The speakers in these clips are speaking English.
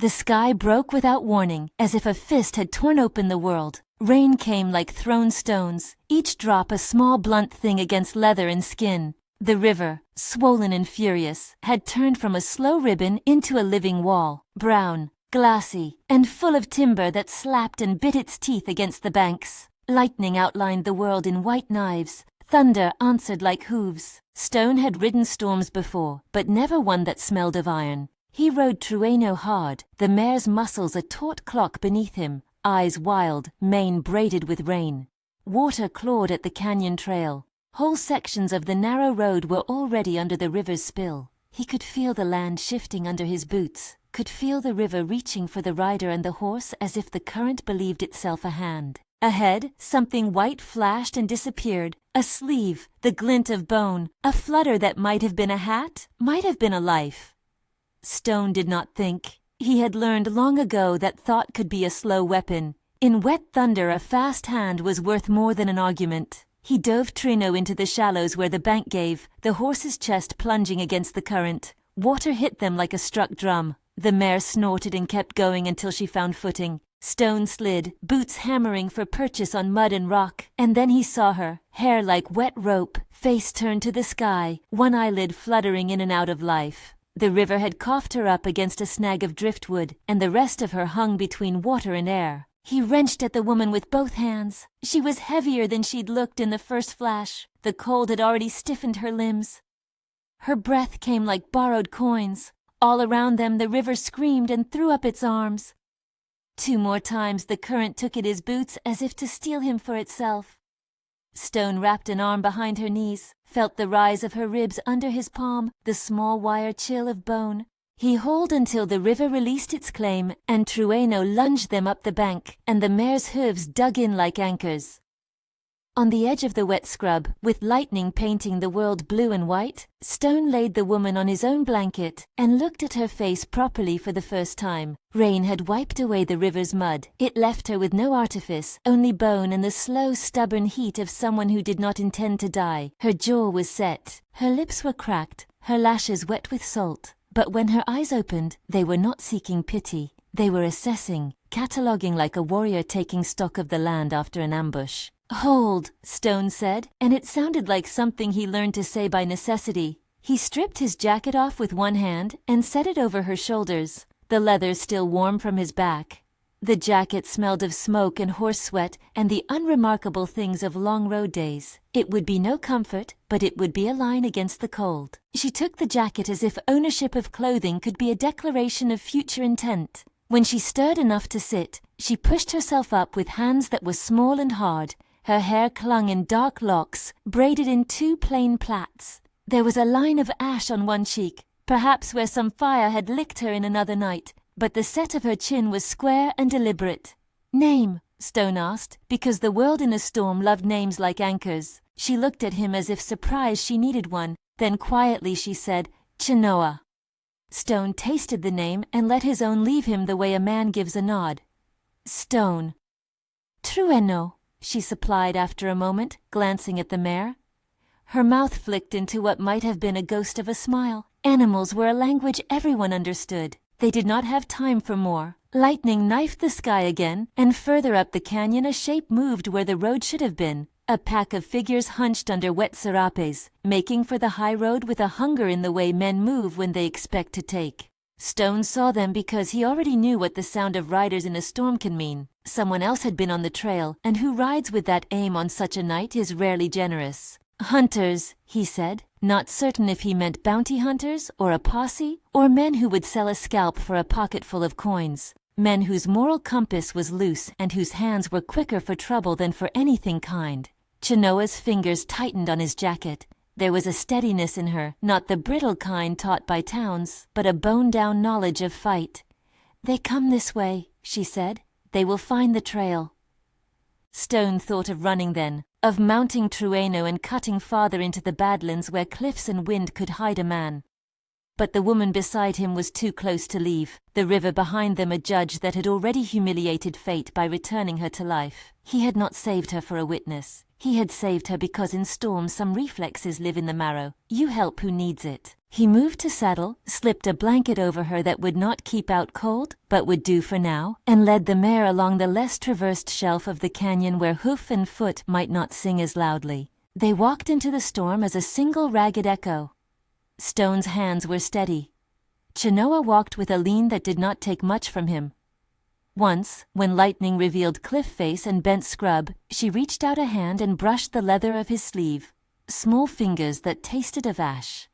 The sky broke without warning, as if a fist had torn open the world. Rain came like thrown stones, each drop a small blunt thing against leather and skin. The river, swollen and furious, had turned from a slow ribbon into a living wall, brown, glassy, and full of timber that slapped and bit its teeth against the banks. Lightning outlined the world in white knives. Thunder answered like hooves. Stone had ridden storms before, but never one that smelled of iron. He rode Trueno hard, the mare's muscles a taut clock beneath him, eyes wild, mane braided with rain. Water clawed at the canyon trail. Whole sections of the narrow road were already under the river's spill. He could feel the land shifting under his boots, could feel the river reaching for the rider and the horse as if the current believed itself a hand. Ahead, something white flashed and disappeared. A sleeve, the glint of bone, a flutter that might have been a hat, might have been a life. Stone did not think. He had learned long ago that thought could be a slow weapon. In wet thunder, a fast hand was worth more than an argument. He dove Trueno into the shallows where the bank gave, the horse's chest plunging against the current. Water hit them like a struck drum. The mare snorted and kept going until she found footing. Stone slid, boots hammering for purchase on mud and rock, and then he saw her, hair like wet rope, face turned to the sky, one eyelid fluttering in and out of life. The river had coughed her up against a snag of driftwood, and the rest of her hung between water and air. He wrenched at the woman with both hands. She was heavier than she'd looked in the first flash. The cold had already stiffened her limbs. Her breath came like borrowed coins. All around them the river screamed and threw up its arms. 2 more times the current took at his boots as if to steal him for itself. Stone wrapped an arm behind her knees, felt the rise of her ribs under his palm, the small wire chill of bone. He hauled until the river released its claim, and Trueno lunged them up the bank, and the mare's hooves dug in like anchors. On the edge of the wet scrub, with lightning painting the world blue and white, Stone laid the woman on his own blanket and looked at her face properly for the first time. Rain had wiped away the river's mud. It left her with no artifice, only bone and the slow, stubborn heat of someone who did not intend to die. Her jaw was set. Her lips were cracked, her lashes wet with salt. But when her eyes opened, they were not seeking pity. They were assessing, cataloguing like a warrior taking stock of the land after an ambush. "Hold," Stone said, and it sounded like something he learned to say by necessity. He stripped his jacket off with one hand and set it over her shoulders, the leather still warm from his back. The jacket smelled of smoke and horse sweat and the unremarkable things of long road days. It would be no comfort, but it would be a line against the cold. She took the jacket as if ownership of clothing could be a declaration of future intent. When she stirred enough to sit, she pushed herself up with hands that were small and hard. Her hair clung in dark locks, braided in 2 plain plaits. There was a line of ash on one cheek, perhaps where some fire had licked her in another night, but the set of her chin was square and deliberate. "Name?" Stone asked, because the world in a storm loved names like anchors. She looked at him as if surprised she needed one, then quietly she said, "Chenoa." Stone tasted the name and let his own leave him the way a man gives a nod. "Stone." "Trueno," she supplied after a moment, glancing at the mare. Her mouth flicked into what might have been a ghost of a smile. Animals were a language everyone understood. They did not have time for more. Lightning knifed the sky again, and further up the canyon a shape moved where the road should have been. A pack of figures hunched under wet serapes, making for the high road with a hunger in the way men move when they expect to take. Stone saw them because he already knew what the sound of riders in a storm can mean. Someone else had been on the trail, and who rides with that aim on such a night is rarely generous. "Hunters," he said, not certain if he meant bounty hunters or a posse, or men who would sell a scalp for a pocketful of coins. Men whose moral compass was loose and whose hands were quicker for trouble than for anything kind. Chenoa's fingers tightened on his jacket. There was a steadiness in her, not the brittle kind taught by towns, but a bone-down knowledge of fight. "They come this way," she said. "They will find the trail." Stone thought of running then, of mounting Trueno and cutting farther into the badlands where cliffs and wind could hide a man. But the woman beside him was too close to leave, the river behind them a judge that had already humiliated fate by returning her to life. He had not saved her for a witness. He had saved her because in storms some reflexes live in the marrow. You help who needs it. He moved to saddle, slipped a blanket over her that would not keep out cold, but would do for now, and led the mare along the less traversed shelf of the canyon where hoof and foot might not sing as loudly. They walked into the storm as a single ragged echo. Stone's hands were steady. Trueno walked with a lean that did not take much from him. Once, when lightning revealed cliff face and bent scrub, she reached out a hand and brushed the leather of his sleeve, small fingers that tasted of ash.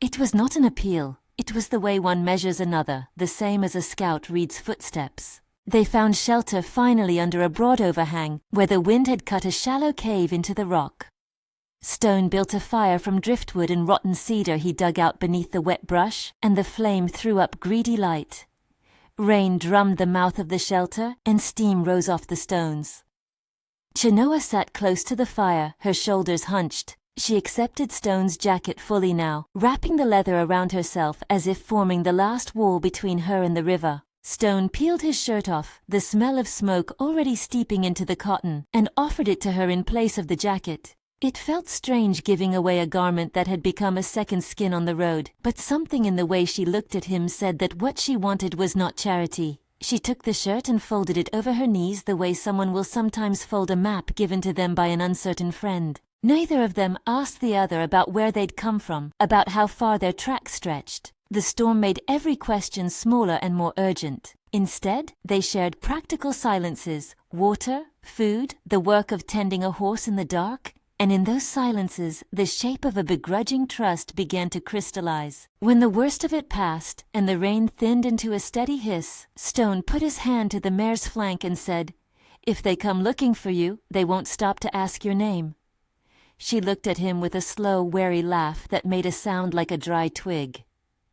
It was not an appeal. It was the way one measures another, the same as a scout reads footsteps. They found shelter finally under a broad overhang, where the wind had cut a shallow cave into the rock. Stone built a fire from driftwood and rotten cedar he dug out beneath the wet brush, and the flame threw up greedy light. Rain drummed the mouth of the shelter, and steam rose off the stones. Trueno sat close to the fire, her shoulders hunched. She accepted Stone's jacket fully now, wrapping the leather around herself as if forming the last wall between her and the river. Stone peeled his shirt off, the smell of smoke already steeping into the cotton, and offered it to her in place of the jacket. It felt strange giving away a garment that had become a second skin on the road, but something in the way she looked at him said that what she wanted was not charity. She took the shirt and folded it over her knees the way someone will sometimes fold a map given to them by an uncertain friend. Neither of them asked the other about where they'd come from, about how far their tracks stretched. The storm made every question smaller and more urgent. Instead, they shared practical silences, water, food, the work of tending a horse in the dark, and in those silences, the shape of a begrudging trust began to crystallize. When the worst of it passed, and the rain thinned into a steady hiss, Stone put his hand to the mare's flank and said, "If they come looking for you, they won't stop to ask your name." She looked at him with a slow, wary laugh that made a sound like a dry twig.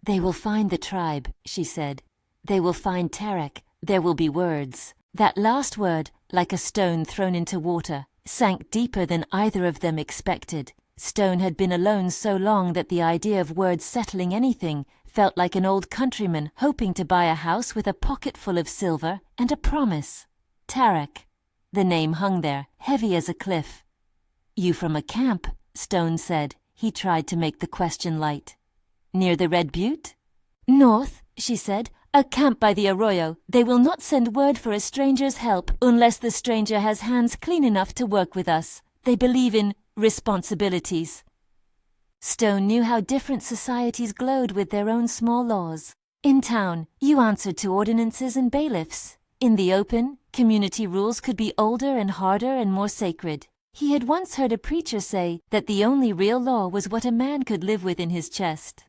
"They will find the tribe," she said. "They will find Tarek. There will be words." That last word, like a stone thrown into water, sank deeper than either of them expected. Stone had been alone so long that the idea of words settling anything felt like an old countryman hoping to buy a house with a pocket full of silver and a promise. Tarek. The name hung there, heavy as a cliff. "You from a camp?" Stone said. He tried to make the question light. "Near the Red Butte?" "North," she said. "A camp by the arroyo. They will not send word for a stranger's help unless the stranger has hands clean enough to work with us. They believe in responsibilities." Stone knew how different societies glowed with their own small laws. In town, you answered to ordinances and bailiffs. In the open, community rules could be older and harder and more sacred. He had once heard a preacher say that the only real law was what a man could live with in his chest.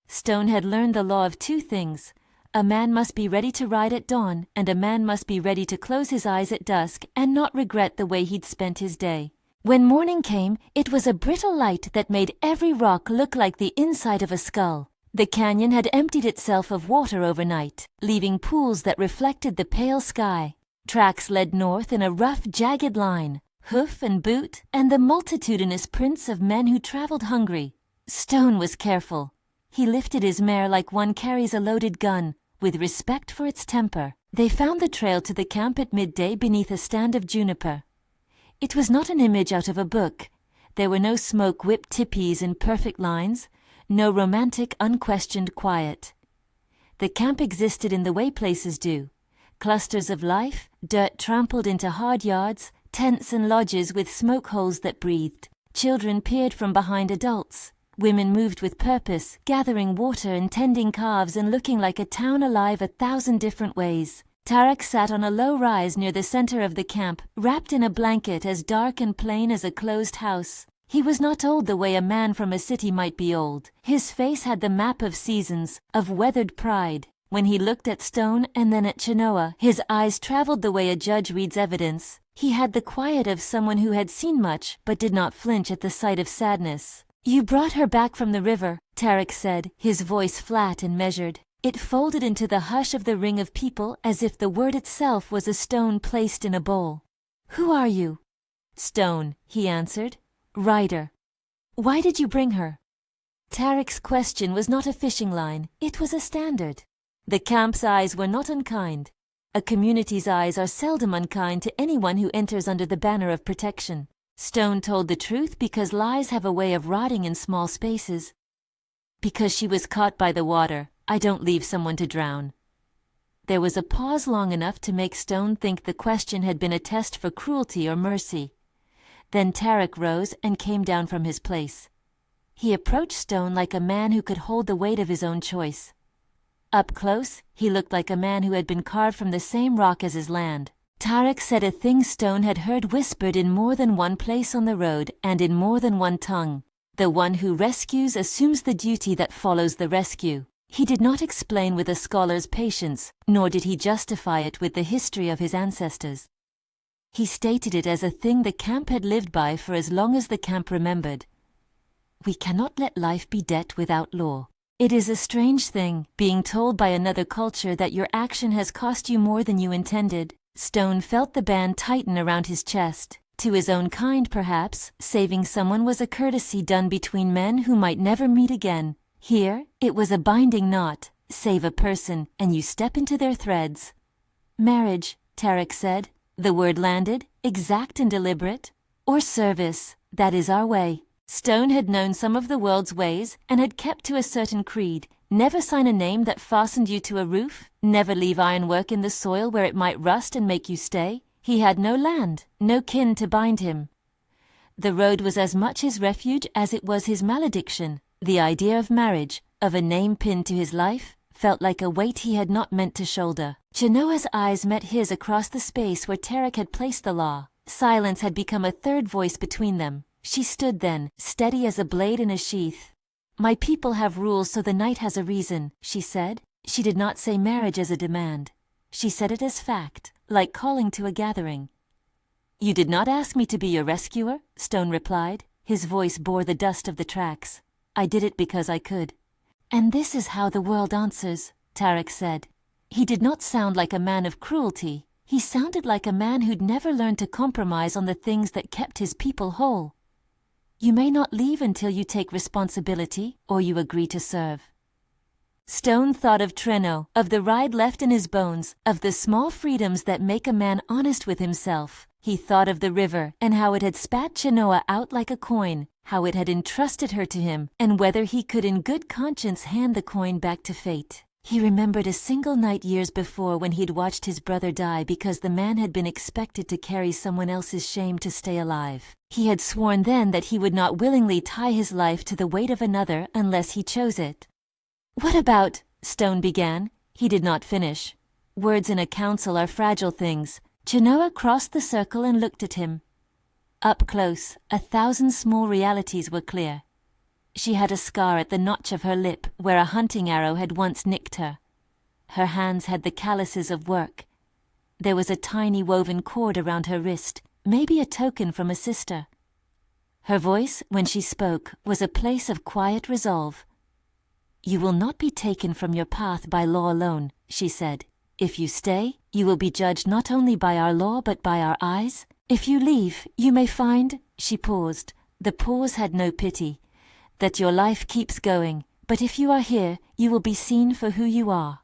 Stone had learned the law of two things. A man must be ready to ride at dawn, and a man must be ready to close his eyes at dusk and not regret the way he'd spent his day. When morning came, it was a brittle light that made every rock look like the inside of a skull. The canyon had emptied itself of water overnight, leaving pools that reflected the pale sky. Tracks led north in a rough, jagged line, hoof and boot, and the multitudinous prints of men who traveled hungry. Stone was careful. He lifted his mare like one carries a loaded gun, with respect for its temper. They found the trail to the camp at midday beneath a stand of juniper. It was not an image out of a book. There were no smoke-whipped tipis in perfect lines, no romantic, unquestioned quiet. The camp existed in the way places do. Clusters of life, dirt trampled into hard yards, tents and lodges with smoke holes that breathed. Children peered from behind adults. Women moved with purpose, gathering water and tending calves and looking like a town alive 1,000 different ways. Tarek sat on a low rise near the center of the camp, wrapped in a blanket as dark and plain as a closed house. He was not old the way a man from a city might be old. His face had the map of seasons, of weathered pride. When he looked at Stone and then at Trueno, his eyes traveled the way a judge reads evidence. He had the quiet of someone who had seen much, but did not flinch at the sight of sadness. "You brought her back from the river," Tarek said, his voice flat and measured. It folded into the hush of the ring of people as if the word itself was a stone placed in a bowl. "Who are you?" "Stone," he answered. "Rider." "Why did you bring her?" Tarek's question was not a fishing line, it was a standard. The camp's eyes were not unkind. A community's eyes are seldom unkind to anyone who enters under the banner of protection. Stone told the truth because lies have a way of rotting in small spaces. Because she was caught by the water, I don't leave someone to drown. There was a pause long enough to make Stone think the question had been a test for cruelty or mercy. Then Tarek rose and came down from his place. He approached Stone like a man who could hold the weight of his own choice. Up close, he looked like a man who had been carved from the same rock as his land. Tarek said a thing Stone had heard whispered in more than one place on the road and in more than one tongue. The one who rescues assumes the duty that follows the rescue. He did not explain with a scholar's patience, nor did he justify it with the history of his ancestors. He stated it as a thing the camp had lived by for as long as the camp remembered. We cannot let life be debt without law. It is a strange thing, being told by another culture that your action has cost you more than you intended. Stone felt the band tighten around his chest. To his own kind, perhaps, saving someone was a courtesy done between men who might never meet again. Here, it was a binding knot. Save a person, and you step into their threads. Marriage, Tarek said. The word landed, exact and deliberate. Or service, that is our way. Stone had known some of the world's ways and had kept to a certain creed. Never sign a name that fastened you to a roof. Never leave ironwork in the soil where it might rust and make you stay. He had no land, no kin to bind him. The road was as much his refuge as it was his malediction. The idea of marriage, of a name pinned to his life, felt like a weight he had not meant to shoulder. Genoa's eyes met his across the space where Tarek had placed the law. Silence had become a third voice between them. She stood then, steady as a blade in a sheath. My people have rules, so the night has a reason, she said. She did not say marriage as a demand. She said it as fact, like calling to a gathering. You did not ask me to be your rescuer, Stone replied. His voice bore the dust of the tracks. I did it because I could. And this is how the world answers, Tarek said. He did not sound like a man of cruelty. He sounded like a man who'd never learned to compromise on the things that kept his people whole. You may not leave until you take responsibility or you agree to serve. Stone thought of Trueno, of the ride left in his bones, of the small freedoms that make a man honest with himself. He thought of the river and how it had spat Genoa out like a coin, how it had entrusted her to him, and whether he could in good conscience hand the coin back to fate. He remembered a single night years before when he'd watched his brother die because the man had been expected to carry someone else's shame to stay alive. He had sworn then that he would not willingly tie his life to the weight of another unless he chose it. What about, Stone began. He did not finish. Words in a council are fragile things. Genoa crossed the circle and looked at him. Up close, 1,000 small realities were clear. She had a scar at the notch of her lip where a hunting arrow had once nicked her. Her hands had the calluses of work. There was a tiny woven cord around her wrist, maybe a token from a sister. Her voice, when she spoke, was a place of quiet resolve. You will not be taken from your path by law alone, she said. If you stay, you will be judged not only by our law but by our eyes. If you leave, you may find, she paused, the pause had no pity, that your life keeps going, but if you are here, you will be seen for who you are.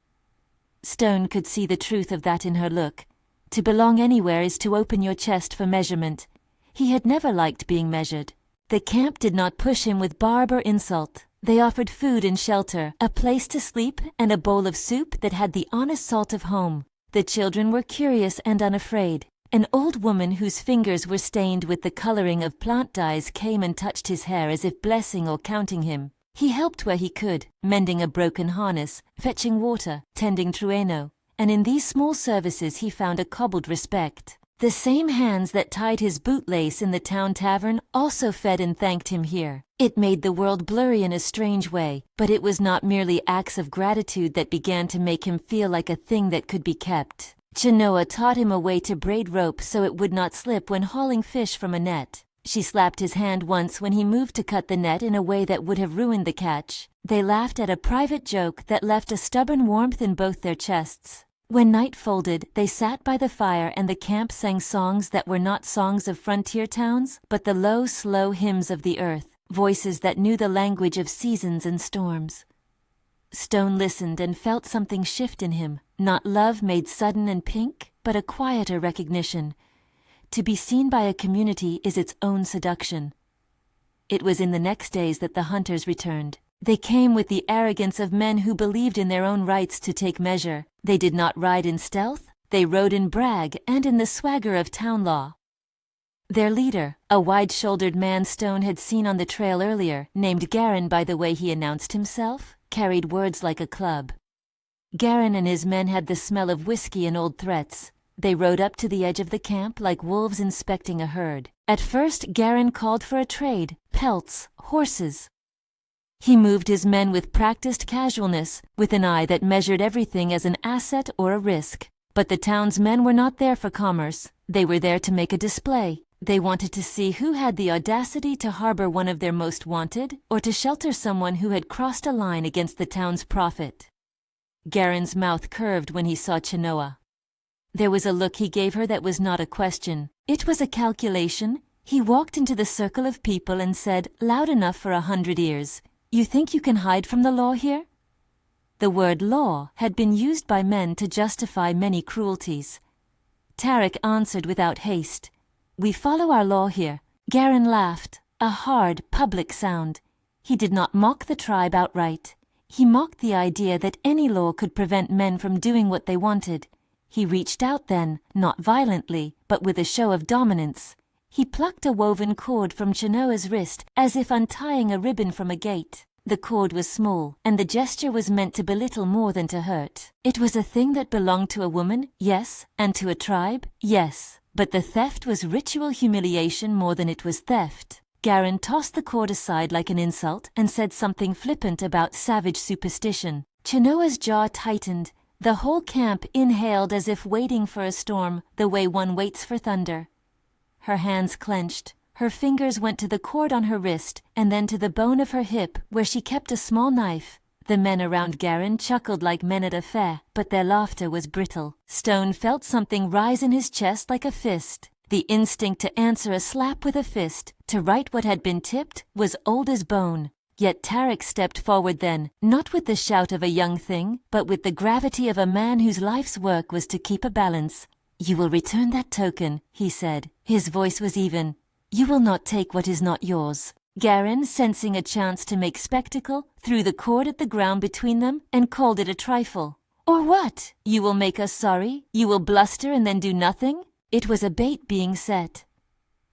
Stone could see the truth of that in her look. To belong anywhere is to open your chest for measurement. He had never liked being measured. The camp did not push him with barb or insult. They offered food and shelter, a place to sleep, and a bowl of soup that had the honest salt of home. The children were curious and unafraid. An old woman whose fingers were stained with the coloring of plant dyes came and touched his hair as if blessing or counting him. He helped where he could, mending a broken harness, fetching water, tending Trueno, and in these small services he found a cobbled respect. The same hands that tied his bootlace in the town tavern also fed and thanked him here. It made the world blurry in a strange way, but it was not merely acts of gratitude that began to make him feel like a thing that could be kept. Genoa taught him a way to braid rope so it would not slip when hauling fish from a net. She slapped his hand once when he moved to cut the net in a way that would have ruined the catch. They laughed at a private joke that left a stubborn warmth in both their chests. When night folded, they sat by the fire and the camp sang songs that were not songs of frontier towns, but the low, slow hymns of the earth, voices that knew the language of seasons and storms. Stone listened and felt something shift in him, not love made sudden and pink, but a quieter recognition. To be seen by a community is its own seduction. It was in the next days that the hunters returned. They came with the arrogance of men who believed in their own rights to take measure. They did not ride in stealth, they rode in brag and in the swagger of town law. Their leader, a wide-shouldered man Stone had seen on the trail earlier, named Garin by the way he announced himself, carried words like a club. Garin and his men had the smell of whiskey and old threats. They rode up to the edge of the camp like wolves inspecting a herd. At first, Garin called for a trade, pelts, horses. He moved his men with practiced casualness, with an eye that measured everything as an asset or a risk. But the town's men were not there for commerce. They were there to make a display. They wanted to see who had the audacity to harbor one of their most wanted, or to shelter someone who had crossed a line against the town's profit. Garin's mouth curved when he saw Trueno. There was a look he gave her that was not a question. It was a calculation. He walked into the circle of people and said, loud enough for 100 ears, "You think you can hide from the law here?" The word law had been used by men to justify many cruelties. Tarek answered without haste, "We follow our law here." Garin laughed, a hard, public sound. He did not mock the tribe outright. He mocked the idea that any law could prevent men from doing what they wanted. He reached out then, not violently, but with a show of dominance. He plucked a woven cord from Trueno's wrist, as if untying a ribbon from a gate. The cord was small, and the gesture was meant to belittle more than to hurt. It was a thing that belonged to a woman, yes, and to a tribe, yes, but the theft was ritual humiliation more than it was theft. Garin tossed the cord aside like an insult and said something flippant about savage superstition. Trueno's jaw tightened. The whole camp inhaled as if waiting for a storm, the way one waits for thunder. Her hands clenched. Her fingers went to the cord on her wrist, and then to the bone of her hip, where she kept a small knife. The men around Garin chuckled like men at a fair, but their laughter was brittle. Stone felt something rise in his chest like a fist. The instinct to answer a slap with a fist, to right what had been tipped, was old as bone. Yet Tarek stepped forward then, not with the shout of a young thing, but with the gravity of a man whose life's work was to keep a balance. "You will return that token," he said. His voice was even. "You will not take what is not yours." Garin, sensing a chance to make spectacle, threw the cord at the ground between them and called it a trifle. "Or what? You will make us sorry? You will bluster and then do nothing?" It was a bait being set.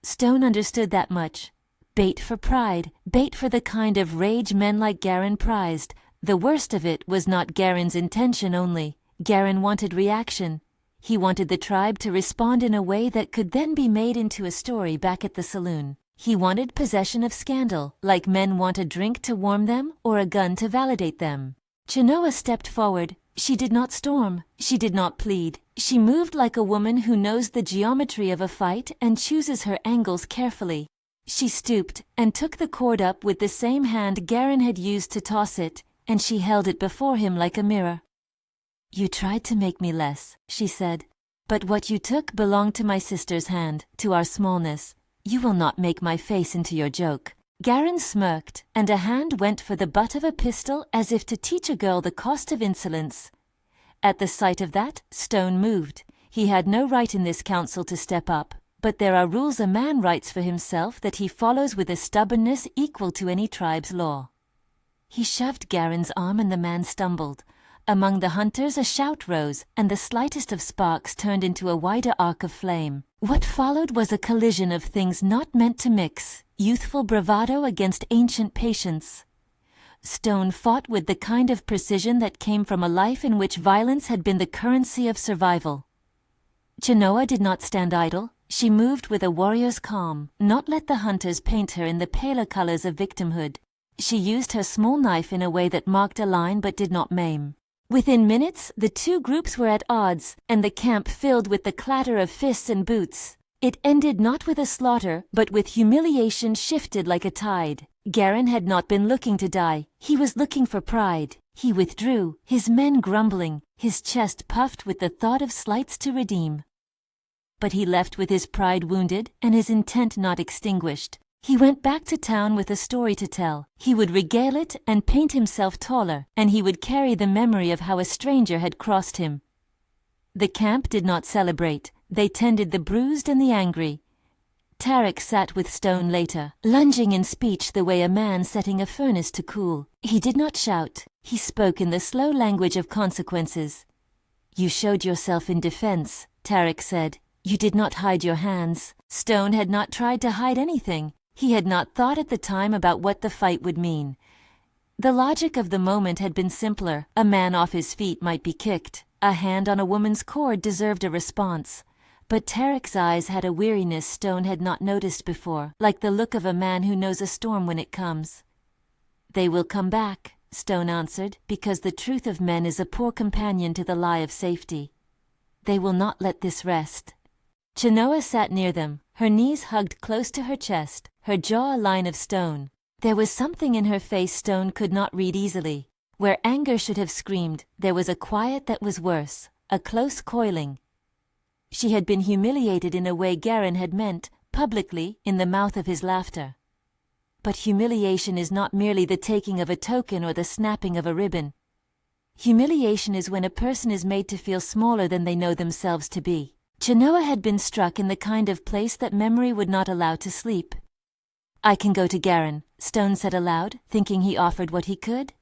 Stone understood that much. Bait for pride, bait for the kind of rage men like Garin prized. The worst of it was not Garin's intention only. Garin wanted reaction. He wanted the tribe to respond in a way that could then be made into a story back at the saloon. He wanted possession of scandal, like men want a drink to warm them or a gun to validate them. Trueno stepped forward. She did not storm. She did not plead. She moved like a woman who knows the geometry of a fight and chooses her angles carefully. She stooped and took the cord up with the same hand Garin had used to toss it, and she held it before him like a mirror. "You tried to make me less," she said. "But what you took belonged to my sister's hand, to our smallness. You will not make my face into your joke." Garin smirked, and a hand went for the butt of a pistol as if to teach a girl the cost of insolence. At the sight of that, Stone moved. He had no right in this council to step up, but there are rules a man writes for himself that he follows with a stubbornness equal to any tribe's law. He shoved Garin's arm and the man stumbled. Among the hunters a shout rose, and the slightest of sparks turned into a wider arc of flame. What followed was a collision of things not meant to mix, youthful bravado against ancient patience. Stone fought with the kind of precision that came from a life in which violence had been the currency of survival. Trueno did not stand idle. She moved with a warrior's calm, not let the hunters paint her in the paler colors of victimhood. She used her small knife in a way that marked a line but did not maim. Within minutes, the two groups were at odds, and the camp filled with the clatter of fists and boots. It ended not with a slaughter, but with humiliation shifted like a tide. Garin had not been looking to die. He was looking for pride. He withdrew, his men grumbling, his chest puffed with the thought of slights to redeem. But he left with his pride wounded and his intent not extinguished. He went back to town with a story to tell. He would regale it and paint himself taller, and he would carry the memory of how a stranger had crossed him. The camp did not celebrate. They tended the bruised and the angry. Tarek sat with Stone later, lunging in speech the way a man setting a furnace to cool. He did not shout. He spoke in the slow language of consequences. "You showed yourself in defense," Tarek said. "You did not hide your hands." Stone had not tried to hide anything. He had not thought at the time about what the fight would mean. The logic of the moment had been simpler. A man off his feet might be kicked. A hand on a woman's cord deserved a response. But Tarek's eyes had a weariness Stone had not noticed before, like the look of a man who knows a storm when it comes. "They will come back," Stone answered, "because the truth of men is a poor companion to the lie of safety. They will not let this rest." Trueno sat near them, her knees hugged close to her chest, her jaw a line of stone. There was something in her face Stone could not read easily. Where anger should have screamed, there was a quiet that was worse, a close coiling. She had been humiliated in a way Garin had meant, publicly, in the mouth of his laughter. But humiliation is not merely the taking of a token or the snapping of a ribbon. Humiliation is when a person is made to feel smaller than they know themselves to be. Trueno had been struck in the kind of place that memory would not allow to sleep. "I can go to Garin," Stone said aloud, thinking he offered what he could.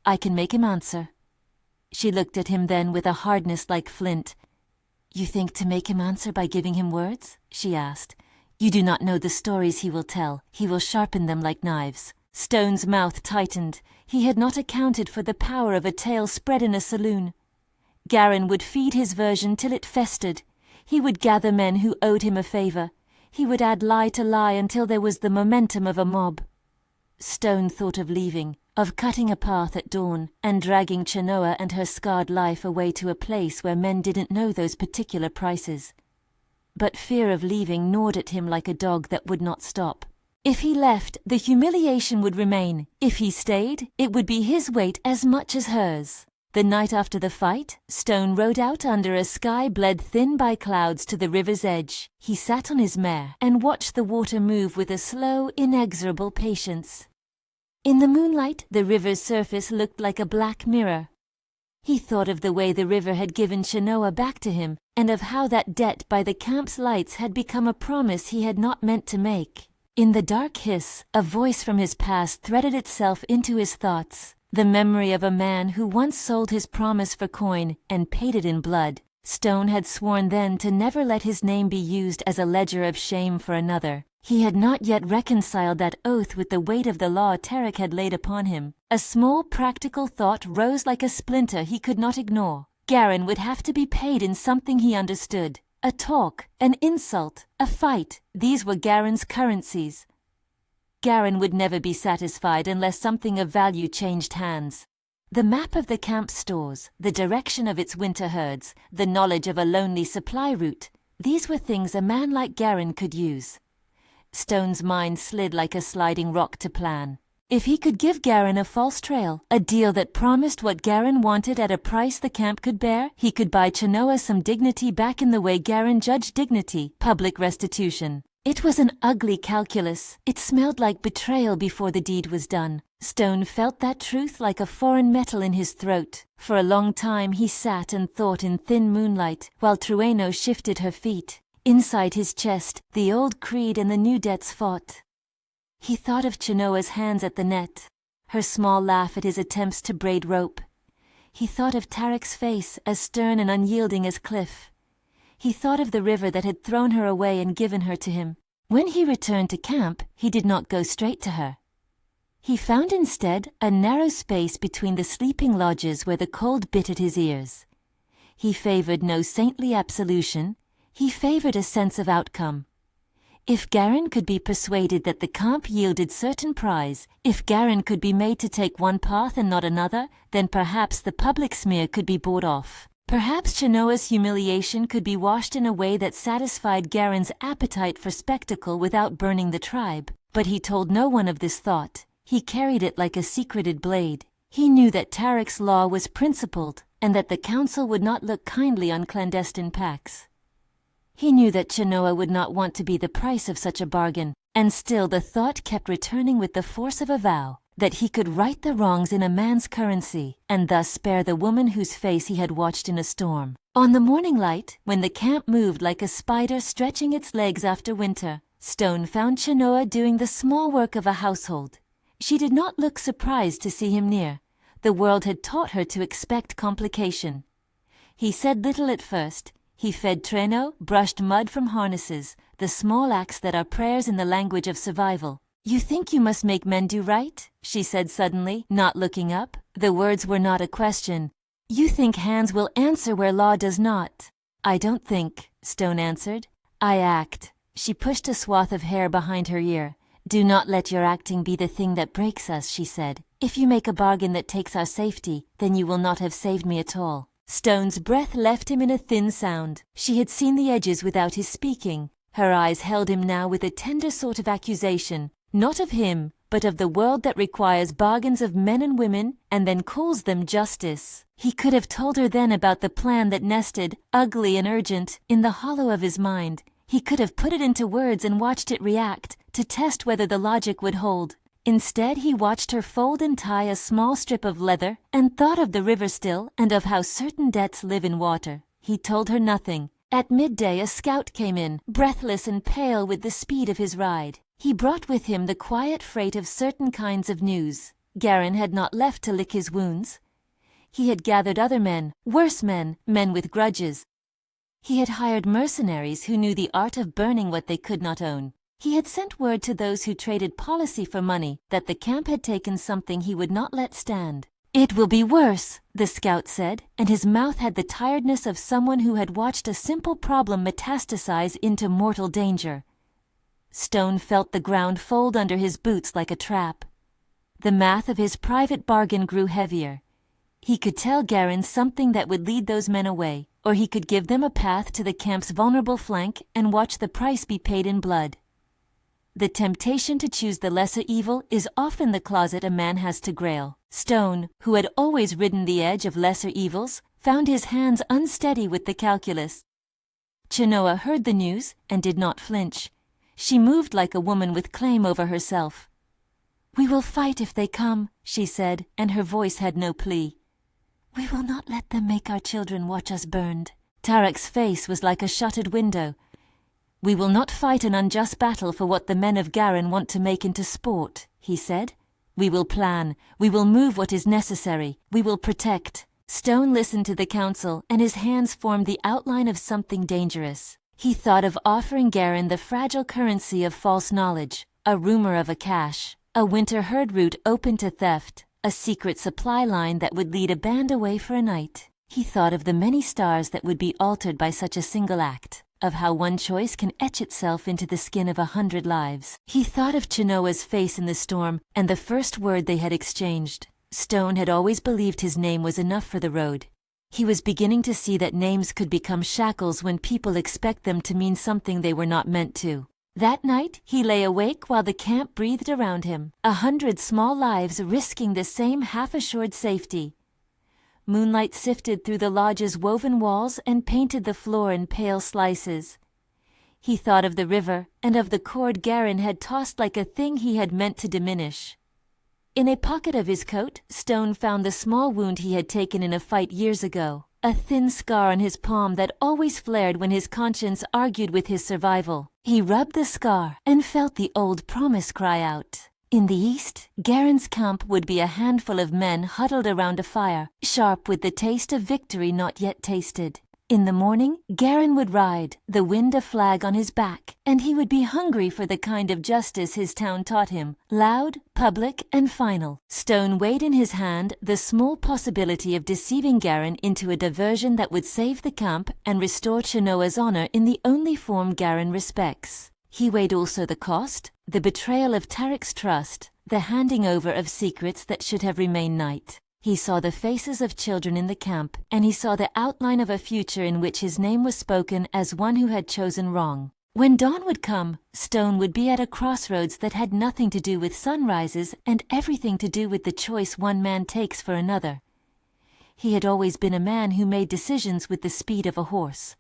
"I can make him answer." She looked at him then with a hardness like flint. "You think to make him answer by giving him words?" she asked. "You do not know the stories he will tell. He will sharpen them like knives." Stone's mouth tightened. He had not accounted for the power of a tale spread in a saloon. Garin would feed his version till it festered. He would gather men who owed him a favor. He would add lie to lie until there was the momentum of a mob. Stone thought of leaving, of cutting a path at dawn, and dragging Trueno and her scarred life away to a place where men didn't know those particular prices. But fear of leaving gnawed at him like a dog that would not stop. If he left, the humiliation would remain. If he stayed, it would be his weight as much as hers. The night after the fight, Stone rode out under a sky bled thin by clouds to the river's edge. He sat on his mare and watched the water move with a slow, inexorable patience. In the moonlight, the river's surface looked like a black mirror. He thought of the way the river had given Trueno back to him, and of how that debt by the camp's lights had become a promise he had not meant to make. In the dark hiss, a voice from his past threaded itself into his thoughts. The memory of a man who once sold his promise for coin and paid it in blood. Stone had sworn then to never let his name be used as a ledger of shame for another. He had not yet reconciled that oath with the weight of the law Tarek had laid upon him. A small practical thought rose like a splinter he could not ignore. Garin would have to be paid in something he understood. A talk, an insult, a fight. These were Garin's currencies. Garin would never be satisfied unless something of value changed hands. The map of the camp stores, the direction of its winter herds, the knowledge of a lonely supply route, these were things a man like Garin could use. Stone's mind slid like a sliding rock to plan. If he could give Garin a false trail, a deal that promised what Garin wanted at a price the camp could bear, he could buy Trueno some dignity back in the way Garin judged dignity, public restitution. It was an ugly calculus. It smelled like betrayal before the deed was done. Stone felt that truth like a foreign metal in his throat. For a long time he sat and thought in thin moonlight, while Trueno shifted her feet. Inside his chest, the old creed and the new debts fought. He thought of Trueno's hands at the net, her small laugh at his attempts to braid rope. He thought of Tarek's face, as stern and unyielding as cliff. He thought of the river that had thrown her away and given her to him. When he returned to camp, he did not go straight to her. He found instead a narrow space between the sleeping lodges where the cold bit at his ears. He favored no saintly absolution. He favored a sense of outcome. If Garin could be persuaded that the camp yielded certain prize, if Garin could be made to take one path and not another, then perhaps the public smear could be bought off. Perhaps Trueno's humiliation could be washed in a way that satisfied Garin's appetite for spectacle without burning the tribe. But he told no one of this thought. He carried it like a secreted blade. He knew that Tarek's law was principled, and that the council would not look kindly on clandestine pacts. He knew that Trueno would not want to be the price of such a bargain, and still the thought kept returning with the force of a vow, that he could right the wrongs in a man's currency, and thus spare the woman whose face he had watched in a storm. On the morning light, when the camp moved like a spider stretching its legs after winter, Stone found Trueno doing the small work of a household. She did not look surprised to see him near. The world had taught her to expect complication. He said little at first. He fed Trueno, brushed mud from harnesses, the small acts that are prayers in the language of survival. "You think you must make men do right?" she said suddenly, not looking up. The words were not a question. "You think hands will answer where law does not." "I don't think," Stone answered. "I act." She pushed a swath of hair behind her ear. "Do not let your acting be the thing that breaks us," she said. "If you make a bargain that takes our safety, then you will not have saved me at all." Stone's breath left him in a thin sound. She had seen the edges without his speaking. Her eyes held him now with a tender sort of accusation, not of him, but of the world that requires bargains of men and women and then calls them justice. He could have told her then about the plan that nested, ugly and urgent, in the hollow of his mind. He could have put it into words and watched it react, to test whether the logic would hold. Instead, he watched her fold and tie a small strip of leather and thought of the river still and of how certain debts live in water. He told her nothing. At midday, a scout came in, breathless and pale with the speed of his ride. He brought with him the quiet freight of certain kinds of news. Garin had not left to lick his wounds. He had gathered other men, worse men, men with grudges. He had hired mercenaries who knew the art of burning what they could not own. He had sent word to those who traded policy for money that the camp had taken something he would not let stand. "It will be worse," the scout said, and his mouth had the tiredness of someone who had watched a simple problem metastasize into mortal danger. Stone felt the ground fold under his boots like a trap. The math of his private bargain grew heavier. He could tell Garin something that would lead those men away, or he could give them a path to the camp's vulnerable flank and watch the price be paid in blood. The temptation to choose the lesser evil is often the closet a man has to grail. Stone, who had always ridden the edge of lesser evils, found his hands unsteady with the calculus. Trueno heard the news and did not flinch. She moved like a woman with claim over herself. "We will fight if they come," she said, and her voice had no plea. "We will not let them make our children watch us burned." Tarek's face was like a shuttered window. "We will not fight an unjust battle for what the men of Garin want to make into sport," he said. "We will plan. We will move what is necessary. We will protect." Stone listened to the counsel, and his hands formed the outline of something dangerous. He thought of offering Garin the fragile currency of false knowledge, a rumor of a cache, a winter herd route open to theft, a secret supply line that would lead a band away for a night. He thought of the many stars that would be altered by such a single act, of how one choice can etch itself into the skin of 100 lives. He thought of Trueno's face in the storm and the first word they had exchanged. Stone had always believed his name was enough for the road. He was beginning to see that names could become shackles when people expect them to mean something they were not meant to. That night, he lay awake while the camp breathed around him, 100 small lives risking the same half-assured safety. Moonlight sifted through the lodge's woven walls and painted the floor in pale slices. He thought of the river and of the cord Garin had tossed like a thing he had meant to diminish. In a pocket of his coat, Stone found the small wound he had taken in a fight years ago, a thin scar on his palm that always flared when his conscience argued with his survival. He rubbed the scar and felt the old promise cry out. In the east, Garin's camp would be a handful of men huddled around a fire, sharp with the taste of victory not yet tasted. In the morning, Garin would ride, the wind a flag on his back, and he would be hungry for the kind of justice his town taught him, loud, public, and final. Stone weighed in his hand the small possibility of deceiving Garin into a diversion that would save the camp and restore Trueno's honor in the only form Garin respects. He weighed also the cost, the betrayal of Tarek's trust, the handing over of secrets that should have remained night. He saw the faces of children in the camp, and he saw the outline of a future in which his name was spoken as one who had chosen wrong. When dawn would come, Stone would be at a crossroads that had nothing to do with sunrises and everything to do with the choice one man takes for another. He had always been a man who made decisions with the speed of a horse.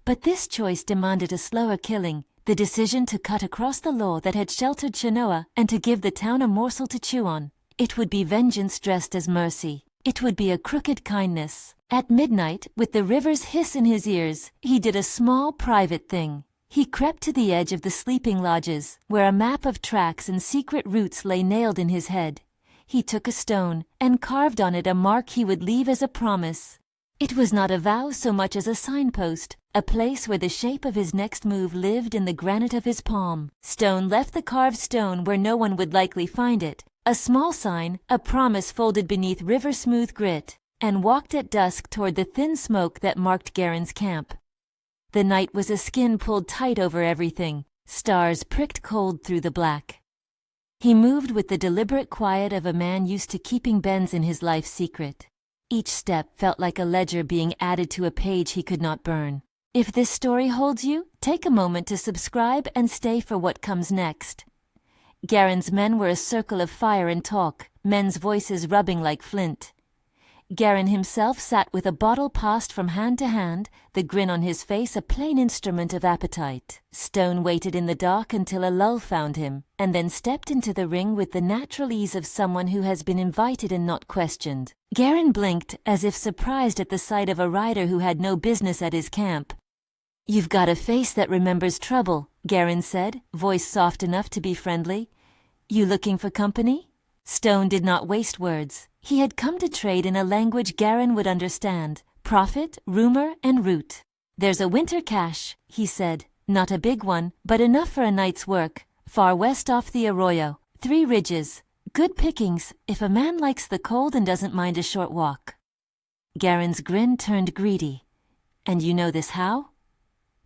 But this choice demanded a slower killing, the decision to cut across the law that had sheltered Trueno and to give the town a morsel to chew on. It would be vengeance dressed as mercy. It would be a crooked kindness. At midnight, with the river's hiss in his ears, he did a small private thing. He crept to the edge of the sleeping lodges, where a map of tracks and secret routes lay nailed in his head. He took a stone and carved on it a mark he would leave as a promise. It was not a vow so much as a signpost, a place where the shape of his next move lived in the granite of his palm. Stone left the carved stone where no one would likely find it, a small sign, a promise folded beneath river-smooth grit, and walked at dusk toward the thin smoke that marked Garen's camp. The night was a skin pulled tight over everything, stars pricked cold through the black. He moved with the deliberate quiet of a man used to keeping bends in his life's secret. Each step felt like a ledger being added to a page he could not burn. If this story holds you, take a moment to subscribe and stay for what comes next. Garen's men were a circle of fire and talk, men's voices rubbing like flint. Garen himself sat with a bottle passed from hand to hand, the grin on his face a plain instrument of appetite. Stone waited in the dark until a lull found him, and then stepped into the ring with the natural ease of someone who has been invited and not questioned. Garen blinked, as if surprised at the sight of a rider who had no business at his camp. "You've got a face that remembers trouble," Garen said, voice soft enough to be friendly. "You looking for company?" Stone did not waste words. He had come to trade in a language Garen would understand, profit, rumor, and root. "There's a winter cache," he said, "not a big one, but enough for a night's work, far west off the arroyo, 3 ridges. Good pickings, if a man likes the cold and doesn't mind a short walk." Garen's grin turned greedy. "And you know this how?"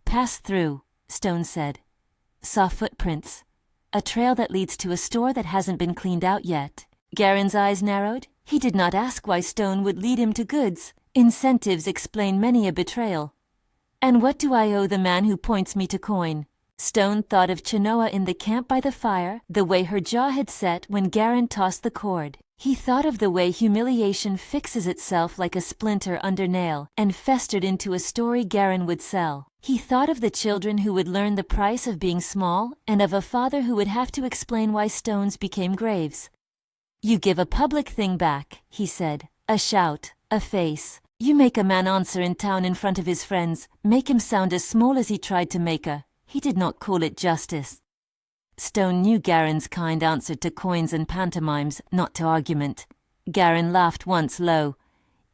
"Pass through," Stone said. "Saw footprints. A trail that leads to a store that hasn't been cleaned out yet." Garen's eyes narrowed. He did not ask why Stone would lead him to goods. Incentives explain many a betrayal. "And what do I owe the man who points me to coin?" Stone thought of Chenoa in the camp by the fire, the way her jaw had set when Garen tossed the cord. He thought of the way humiliation fixes itself like a splinter under nail and festered into a story Garen would sell. He thought of the children who would learn the price of being small and of a father who would have to explain why stones became graves. "You give a public thing back," he said. "A shout, a face. You make a man answer in town in front of his friends, make him sound as small as he tried to make her. He did not call it justice." Stone knew Garen's kind answered to coins and pantomimes, not to argument. Garen laughed once low.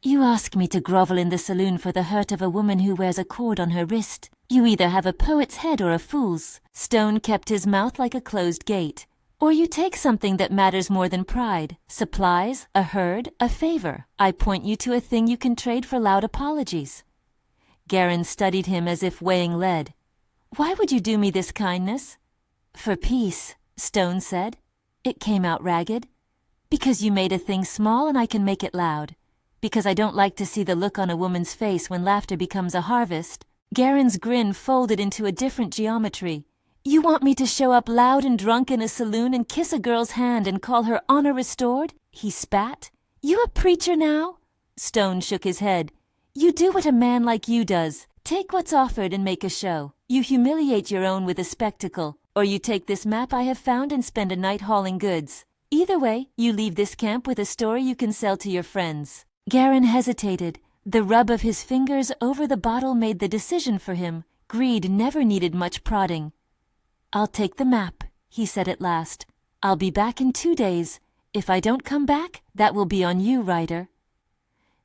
"You ask me to grovel in the saloon for the hurt of a woman who wears a cord on her wrist. You either have a poet's head or a fool's." Stone kept his mouth like a closed gate. "Or you take something that matters more than pride, supplies, a herd, a favor. I point you to a thing you can trade for loud apologies." Garen studied him as if weighing lead. "Why would you do me this kindness?" "For peace," Stone said. It came out ragged. "Because you made a thing small and I can make it loud. Because I don't like to see the look on a woman's face when laughter becomes a harvest." Garen's grin folded into a different geometry. "You want me to show up loud and drunk in a saloon and kiss a girl's hand and call her honor restored?" He spat. "You a preacher now?" Stone shook his head. "You do what a man like you does. Take what's offered and make a show. You humiliate your own with a spectacle, or you take this map I have found and spend a night hauling goods. Either way, you leave this camp with a story you can sell to your friends." Garen hesitated. The rub of his fingers over the bottle made the decision for him. Greed never needed much prodding. "I'll take the map," he said at last. "I'll be back in 2 days. If I don't come back, that will be on you, Ryder."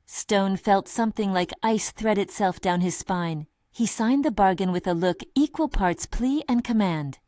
Stone felt something like ice thread itself down his spine. He signed the bargain with a look equal parts plea and command.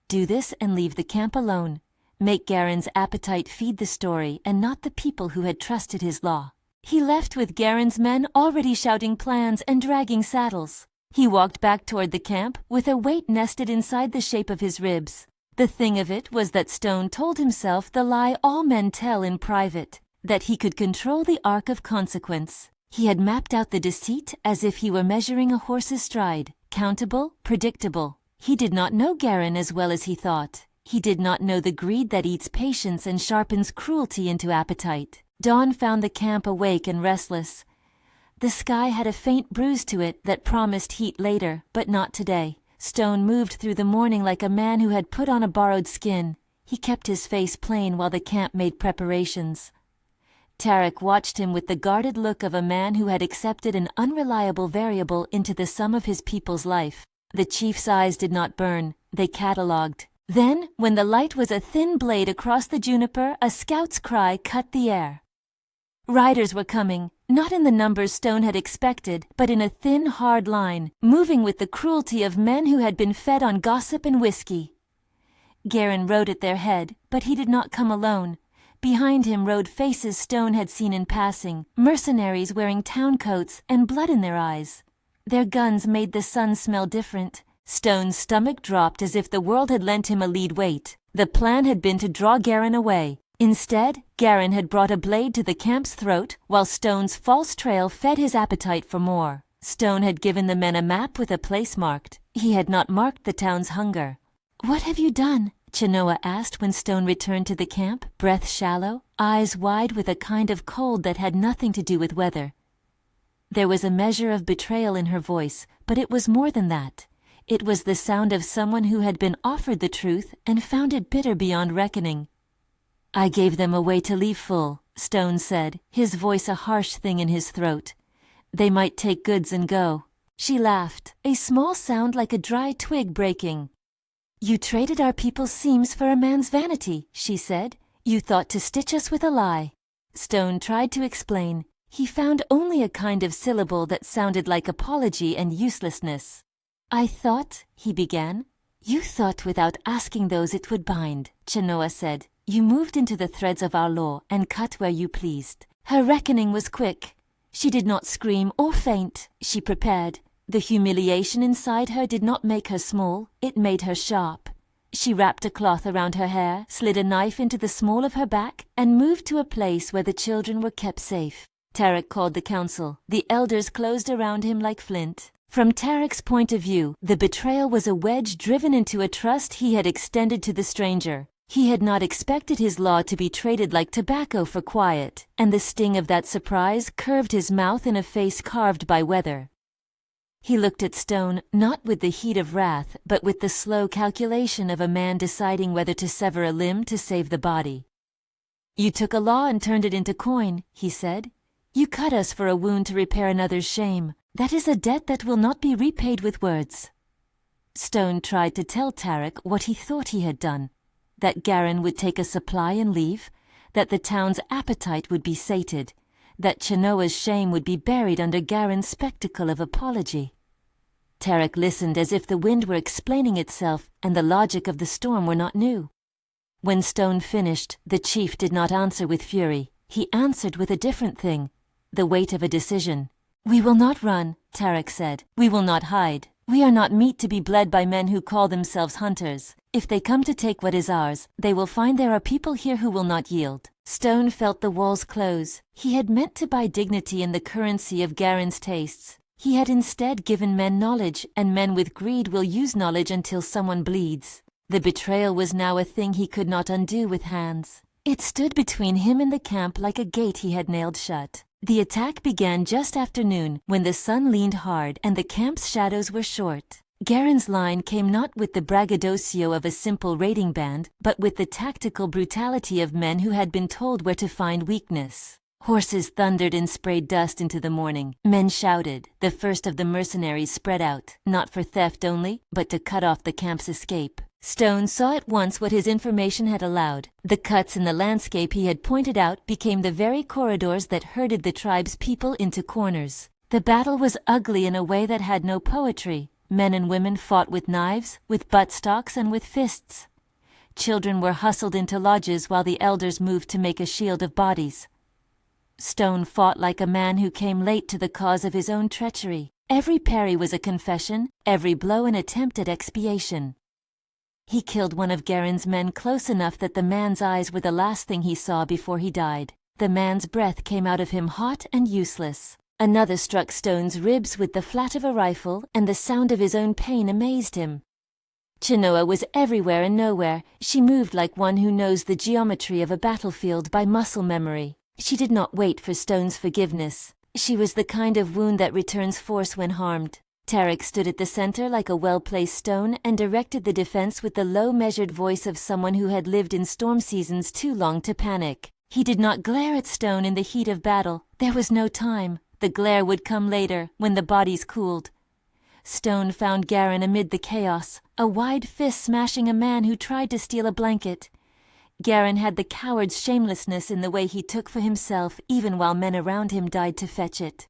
Do this and leave the camp alone. Make Garen's appetite feed the story and not the people who had trusted his law. He left with Garen's men already shouting plans and dragging saddles. He walked back toward the camp with a weight nested inside the shape of his ribs. The thing of it was that Stone told himself the lie all men tell in private, that he could control the arc of consequence. He had mapped out the deceit as if he were measuring a horse's stride, countable, predictable. He did not know Garen as well as he thought. He did not know the greed that eats patience and sharpens cruelty into appetite. Dawn found the camp awake and restless. The sky had a faint bruise to it that promised heat later, but not today. Stone moved through the morning like a man who had put on a borrowed skin. He kept his face plain while the camp made preparations. Tarek watched him with the guarded look of a man who had accepted an unreliable variable into the sum of his people's life. The chief's eyes did not burn, they catalogued. Then, when the light was a thin blade across the juniper, a scout's cry cut the air. Riders were coming, not in the numbers Stone had expected, but in a thin, hard line, moving with the cruelty of men who had been fed on gossip and whiskey. Garin rode at their head, but he did not come alone. Behind him rode faces Stone had seen in passing, mercenaries wearing town coats and blood in their eyes. Their guns made the sun smell different. Stone's stomach dropped as if the world had lent him a lead weight. The plan had been to draw Garin away. Instead, Garin had brought a blade to the camp's throat, while Stone's false trail fed his appetite for more. Stone had given the men a map with a place marked. He had not marked the town's hunger. "What have you done?" Trueno asked when Stone returned to the camp, breath shallow, eyes wide with a kind of cold that had nothing to do with weather. There was a measure of betrayal in her voice, but it was more than that. It was the sound of someone who had been offered the truth and found it bitter beyond reckoning. "I gave them a way to leave full," Stone said, his voice a harsh thing in his throat. "They might take goods and go." She laughed, a small sound like a dry twig breaking. "You traded our people's seams for a man's vanity," she said. "You thought to stitch us with a lie." Stone tried to explain. He found only a kind of syllable that sounded like apology and uselessness. "I thought," he began. "You thought without asking those it would bind," Trueno said. "You moved into the threads of our law and cut where you pleased." Her reckoning was quick. She did not scream or faint. She prepared. The humiliation inside her did not make her small, it made her sharp. She wrapped a cloth around her hair, slid a knife into the small of her back, and moved to a place where the children were kept safe. Tarek called the council. The elders closed around him like flint. From Tarek's point of view, the betrayal was a wedge driven into a trust he had extended to the stranger. He had not expected his law to be traded like tobacco for quiet, and the sting of that surprise curved his mouth in a face carved by weather. He looked at Stone, not with the heat of wrath, but with the slow calculation of a man deciding whether to sever a limb to save the body. "You took a law and turned it into coin," he said. "You cut us for a wound to repair another's shame. That is a debt that will not be repaid with words." Stone tried to tell Tarek what he thought he had done. That Garin would take a supply and leave, that the town's appetite would be sated, that Trueno's shame would be buried under Garin's spectacle of apology. Tarek listened as if the wind were explaining itself and the logic of the storm were not new. When Stone finished, the chief did not answer with fury. He answered with a different thing, the weight of a decision. "We will not run," Tarek said. "We will not hide. We are not meat to be bled by men who call themselves hunters. If they come to take what is ours, they will find there are people here who will not yield." Stone felt the walls close. He had meant to buy dignity in the currency of Garin's tastes. He had instead given men knowledge, and men with greed will use knowledge until someone bleeds. The betrayal was now a thing he could not undo with hands. It stood between him and the camp like a gate he had nailed shut. The attack began just after noon, when the sun leaned hard and the camp's shadows were short. Garin's line came not with the braggadocio of a simple raiding band, but with the tactical brutality of men who had been told where to find weakness. Horses thundered and sprayed dust into the morning. Men shouted. The first of the mercenaries spread out, not for theft only, but to cut off the camp's escape. Stone saw at once what his information had allowed. The cuts in the landscape he had pointed out became the very corridors that herded the tribe's people into corners. The battle was ugly in a way that had no poetry. Men and women fought with knives, with buttstocks, and with fists. Children were hustled into lodges while the elders moved to make a shield of bodies. Stone fought like a man who came late to the cause of his own treachery. Every parry was a confession, every blow an attempt at expiation. He killed one of Garin's men close enough that the man's eyes were the last thing he saw before he died. The man's breath came out of him hot and useless. Another struck Stone's ribs with the flat of a rifle, and the sound of his own pain amazed him. Trueno was everywhere and nowhere. She moved like one who knows the geometry of a battlefield by muscle memory. She did not wait for Stone's forgiveness. She was the kind of wound that returns force when harmed. Tarek stood at the center like a well-placed stone and directed the defense with the low measured voice of someone who had lived in storm seasons too long to panic. He did not glare at Stone in the heat of battle. There was no time. The glare would come later, when the bodies cooled. Stone found Garin amid the chaos, a wide fist smashing a man who tried to steal a blanket. Garin had the coward's shamelessness in the way he took for himself even while men around him died to fetch it.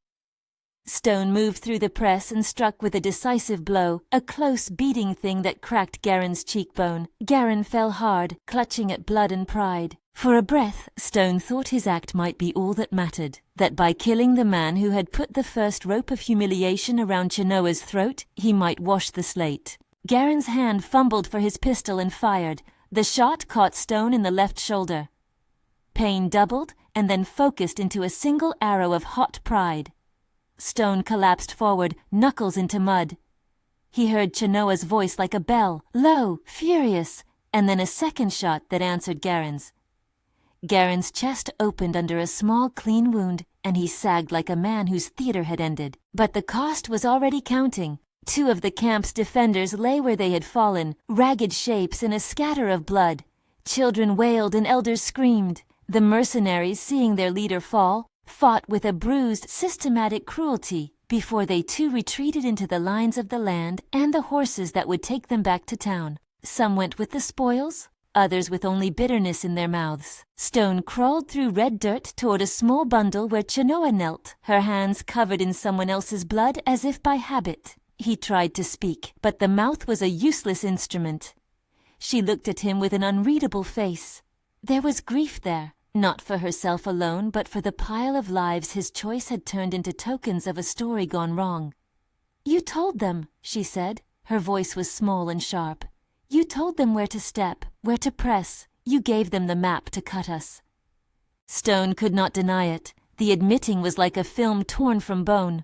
Stone moved through the press and struck with a decisive blow, a close beating thing that cracked Garin's cheekbone. Garin fell hard, clutching at blood and pride. For a breath, Stone thought his act might be all that mattered, that by killing the man who had put the first rope of humiliation around Trueno's throat, he might wash the slate. Garin's hand fumbled for his pistol and fired. The shot caught Stone in the left shoulder. Pain doubled and then focused into a single arrow of hot pride. Stone collapsed forward, knuckles into mud. He heard Trueno's voice like a bell, low, furious, and then a second shot that answered Garin's. Garin's chest opened under a small, clean wound, and he sagged like a man whose theater had ended. But the cost was already counting. 2 of the camp's defenders lay where they had fallen, ragged shapes in a scatter of blood. Children wailed and elders screamed. The mercenaries, seeing their leader fall, fought with a bruised, systematic cruelty before they too retreated into the lines of the land and the horses that would take them back to town. Some went with the spoils, others with only bitterness in their mouths. Stone crawled through red dirt toward a small bundle where Trueno knelt, her hands covered in someone else's blood as if by habit. He tried to speak, but the mouth was a useless instrument. She looked at him with an unreadable face. There was grief there, not for herself alone, but for the pile of lives his choice had turned into tokens of a story gone wrong. "You told them," she said. Her voice was small and sharp. "You told them where to step, where to press. You gave them the map to cut us." Stone could not deny it. The admitting was like a film torn from bone.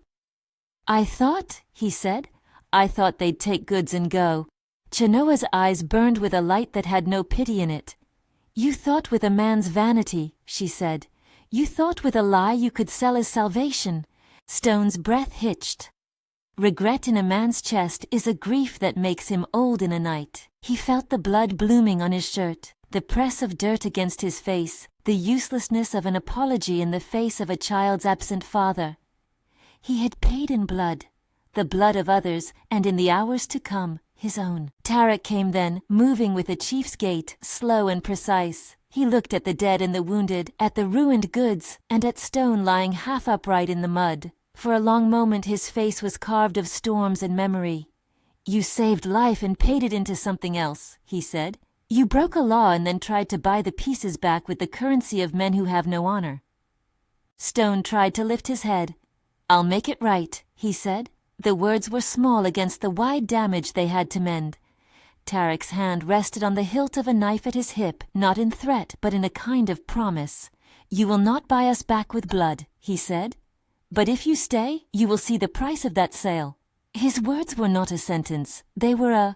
"I thought," he said, "I thought they'd take goods and go." Trueno's eyes burned with a light that had no pity in it. "You thought with a man's vanity," she said. "You thought with a lie you could sell his salvation." Stone's breath hitched. Regret in a man's chest is a grief that makes him old in a night. He felt the blood blooming on his shirt, the press of dirt against his face, the uselessness of an apology in the face of a child's absent father. He had paid in blood, the blood of others, and in the hours to come, his own. Tarek came then, moving with a chief's gait, slow and precise. He looked at the dead and the wounded, at the ruined goods, and at Stone lying half upright in the mud. For a long moment his face was carved of storms and memory. "You saved life and paid it into something else," he said. "You broke a law and then tried to buy the pieces back with the currency of men who have no honor." Stone tried to lift his head. "I'll make it right," he said. The words were small against the wide damage they had to mend. Tarek's hand rested on the hilt of a knife at his hip, not in threat, but in a kind of promise. "You will not buy us back with blood," he said. "But if you stay, you will see the price of that sale." His words were not a sentence. They were a